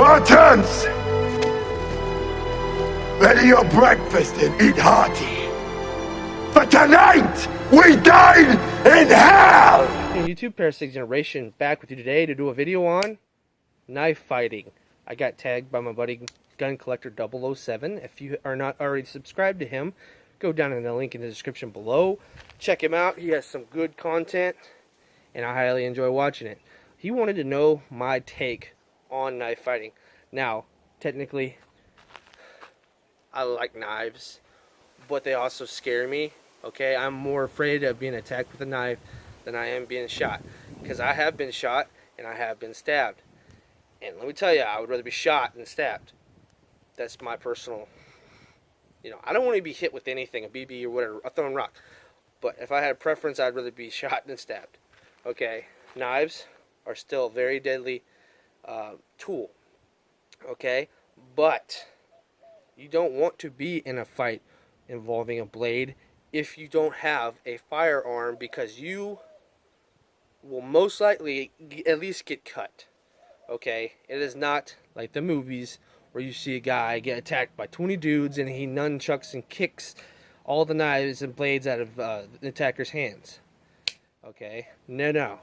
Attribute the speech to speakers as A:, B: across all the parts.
A: Spartans! Ready your breakfast and eat hearty. For tonight, we dine in hell!
B: Hey YouTube, Parasitic Generation back with you today to do a video on knife fighting. I got tagged by my buddy GunCollector007. If you are not already subscribed to him, go down in the link in the description below. Check him out. He has some good content, and I highly enjoy watching it. He wanted to know my take on knife fighting. Now, technically, I like knives, but they also scare me. Okay, I'm more afraid of being attacked with a knife than I am being shot, because I have been shot and I have been stabbed. And let me tell you, I would rather be shot than stabbed. That's my personal, I don't want to be hit with anything, a BB or whatever, a thrown rock. But if I had a preference, I'd rather be shot than stabbed. Okay, knives are still a very deadly tool. Okay, but you don't want to be in a fight involving a blade if you don't have a firearm, because you will most likely at least get cut. Okay, it is not like the movies where you see a guy get attacked by 20 dudes and he nunchucks and kicks all the knives and blades out of the attacker's hands. Okay, no.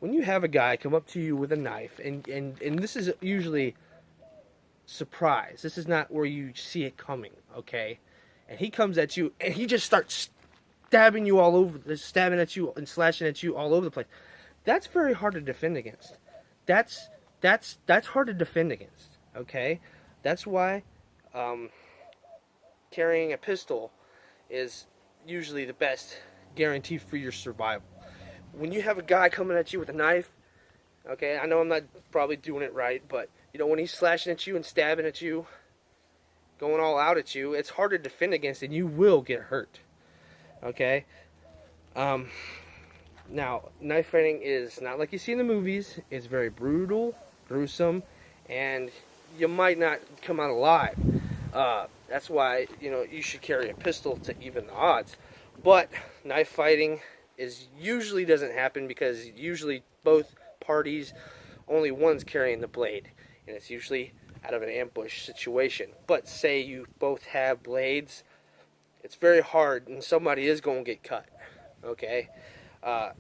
B: When you have a guy come up to you with a knife, and this is usually surprise. This is not where you see it coming, okay? And he comes at you and he just starts stabbing you all over, stabbing at you and slashing at you all over the place. That's very hard to defend against. That's hard to defend against, okay? That's why carrying a pistol is usually the best guarantee for your survival. When you have a guy coming at you with a knife, okay, I know I'm not probably doing it right, but when he's slashing at you and stabbing at you, going all out at you, it's hard to defend against, and you will get hurt. Okay? Now, knife fighting is not like you see in the movies. It's very brutal, gruesome, and you might not come out alive. That's why, you should carry a pistol to even the odds. But knife fighting usually doesn't happen, because usually both parties, only one's carrying the blade, and it's usually out of an ambush situation. But say you both have blades, it's very hard, and somebody is going to get cut. Okay,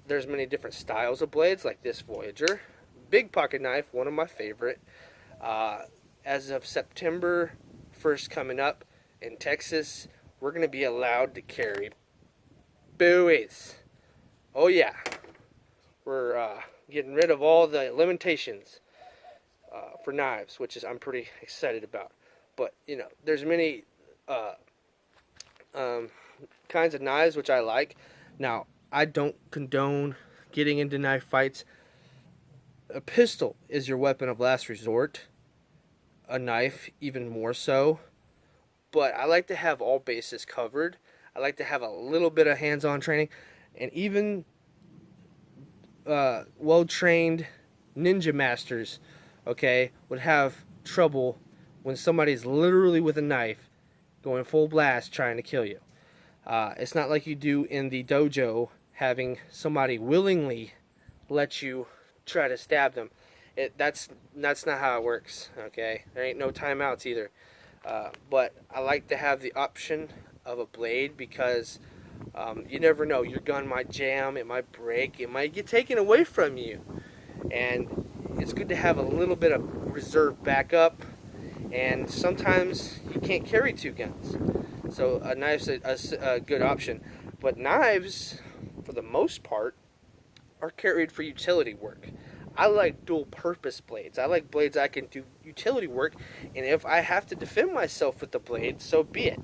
B: there's many different styles of blades, like this Voyager big pocket knife, one of my favorite. As of September 1st coming up in Texas, we're going to be allowed to carry buoys. Oh yeah, we're getting rid of all the limitations for knives, which I'm pretty excited about. But there's many kinds of knives which I like. Now, I don't condone getting into knife fights. A pistol is your weapon of last resort. A knife even more so. But I like to have all bases covered. I like to have a little bit of hands-on training. And even well-trained ninja masters, okay, would have trouble when somebody's literally with a knife going full blast trying to kill you. It's not like you do in the dojo, having somebody willingly let you try to stab them. That's not how it works, okay? There ain't no timeouts either. But I like to have the option of a blade, because you never know. Your gun might jam, it might break, it might get taken away from you. And it's good to have a little bit of reserve backup. And sometimes you can't carry two guns, so a knife's a good option. But knives, for the most part, are carried for utility work. I like dual-purpose blades. I like blades I can do utility work, and if I have to defend myself with the blade, so be it.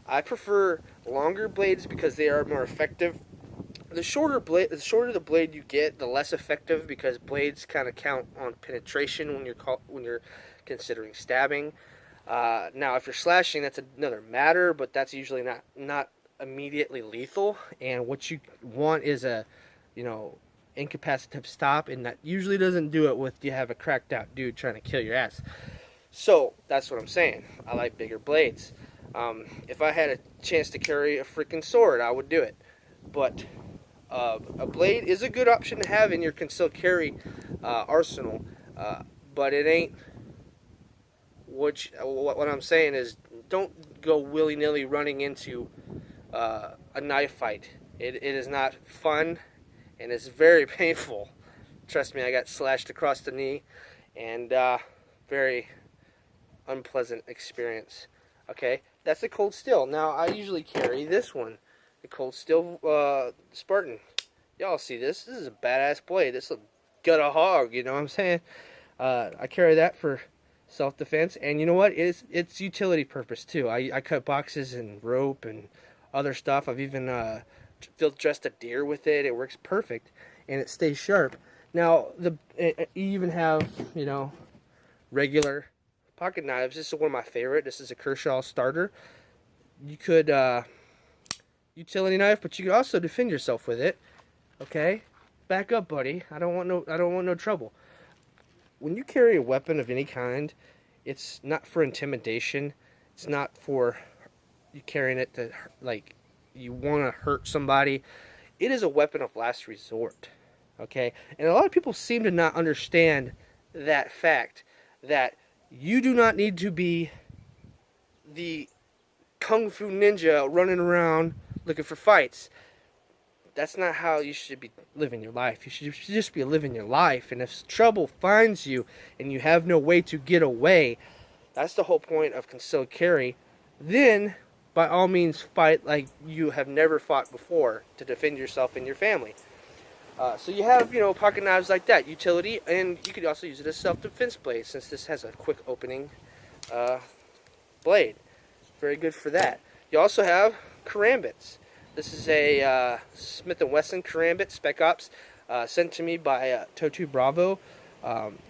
B: I prefer longer blades because they are more effective. The shorter the blade you get, the less effective, because blades kind of count on penetration when you're considering stabbing. Now, if you're slashing, that's another matter, but that's usually not immediately lethal. And what you want is a incapacitative stop, and that usually doesn't do it with you have a cracked out dude trying to kill your ass. So that's what I'm saying. I like bigger blades. If I had a chance to carry a freaking sword, I would do it. But a blade is a good option to have in your concealed carry arsenal, but it ain't what I'm saying is, don't go willy-nilly running into a knife fight. It is not fun, and it's very painful. Trust me, I got slashed across the knee, and very unpleasant experience. Okay, that's the Cold Steel. Now, I usually carry this one, the Cold Steel Spartan. Y'all see this? This is a badass blade. This will gut a hog, you know what I'm saying? I carry that for self-defense, and you know what? It's utility purpose too. I cut boxes and rope and other stuff. I've even field dressed a deer with it. It works perfect, and it stays sharp. Now, you even have, you know, regular pocket knives. This is one of my favorite. This is a Kershaw starter. You could utility knife, but you could also defend yourself with it. Okay, back up, buddy. I don't want no trouble. When you carry a weapon of any kind, it's not for intimidation. It's not for you carrying it to, like, you want to hurt somebody. It is a weapon of last resort. Okay, and a lot of people seem to not understand that fact, that you do not need to be the kung fu ninja running around looking for fights. That's not how you should be living your life. You should just be living your life. And if trouble finds you and you have no way to get away, that's the whole point of concealed carry. Then, by all means, fight like you have never fought before to defend yourself and your family. So you have, you know, pocket knives like that, utility, and you could also use it as self-defense blade, since this has a quick opening blade. Very good for that. You also have karambits. This is a Smith & Wesson karambit Spec Ops, sent to me by Totu Bravo.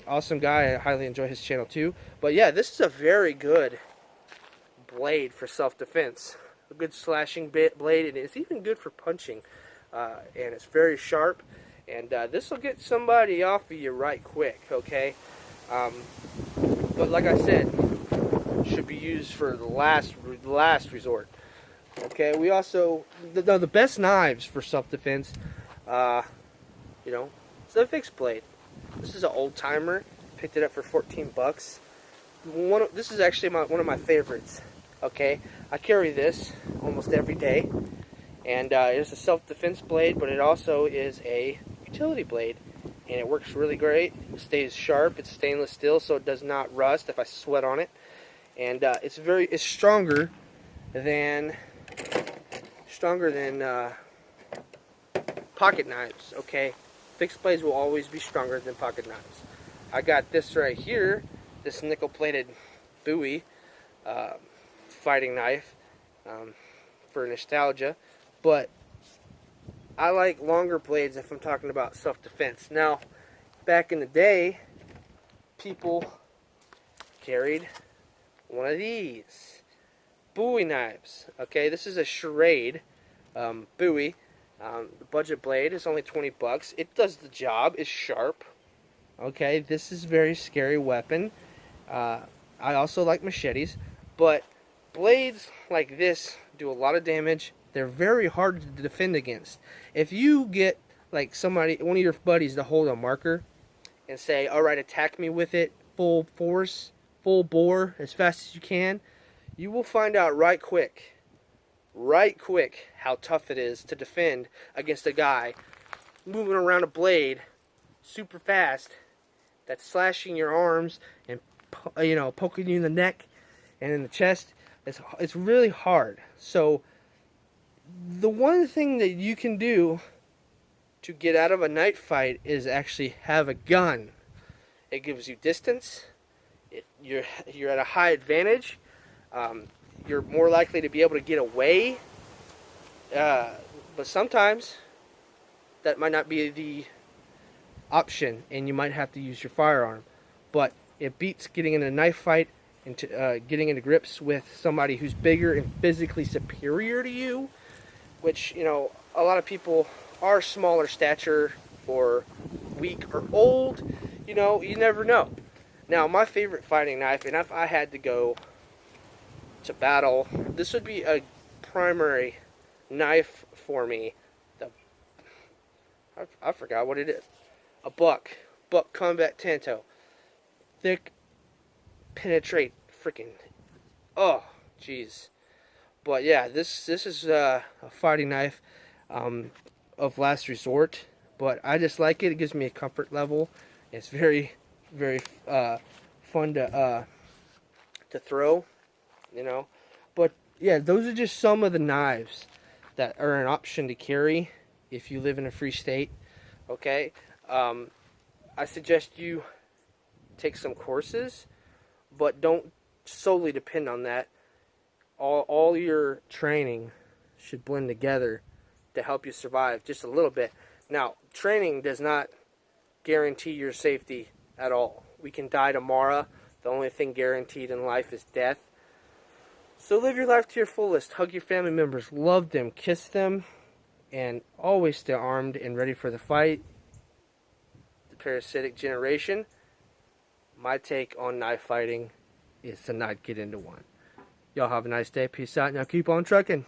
B: Awesome guy. I highly enjoy his channel too. But yeah, this is a very good blade for self-defense. A good slashing blade, and it's even good for punching. And it's very sharp, and this will get somebody off of you right quick, okay? But like I said, should be used for the last resort. Okay, we also, the best knives for self-defense, you know, it's a fixed blade. This is an old timer. Picked it up for 14 bucks. This is actually one of my favorites. Okay, I carry this almost every day. And it's a self-defense blade, but it also is a utility blade. And it works really great. It stays sharp. It's stainless steel, so it does not rust if I sweat on it. And it's stronger than pocket knives. Okay, fixed blades will always be stronger than pocket knives. I got this right here, this nickel-plated Bowie fighting knife for nostalgia. But I like longer blades if I'm talking about self-defense. Now, back in the day, people carried one of these Bowie knives. Okay, this is a Charade Bowie. The budget blade is only 20 bucks. It does the job. It's sharp. Okay, this is a very scary weapon. I also like machetes, but blades like this do a lot of damage. They're very hard to defend against. If you get like one of your buddies to hold a marker and say, all right, attack me with it, full force, full bore, as fast as you can, you will find out right quick how tough it is to defend against a guy moving around a blade super fast that's slashing your arms and, you know, poking you in the neck and in the chest. It's really hard. So the one thing that you can do to get out of a night fight is actually have a gun. It gives you distance. You're at a high advantage. You're more likely to be able to get away. But sometimes that might not be the option, and you might have to use your firearm. But it beats getting in a knife fight and getting into grips with somebody who's bigger and physically superior to you. Which, you know, a lot of people are smaller stature or weak or old. You know, you never know. Now, my favorite fighting knife, and if I had to go to battle, this would be a primary knife for me. I forgot what it is. A Buck Combat Tanto. Thick, penetrate freaking, oh, jeez. But yeah, this is a fighting knife of last resort. But I just like it. It gives me a comfort level. It's very, very fun to throw, you know. But yeah, those are just some of the knives that are an option to carry if you live in a free state. Okay, I suggest you take some courses, but don't solely depend on that. All your training should blend together to help you survive just a little bit. Now, training does not guarantee your safety at all. We can die tomorrow. The only thing guaranteed in life is death. So live your life to your fullest. Hug your family members. Love them. Kiss them. And always stay armed and ready for the fight. The parasitic generation. My take on knife fighting is to not get into one. Y'all have a nice day. Peace out. Now keep on trucking.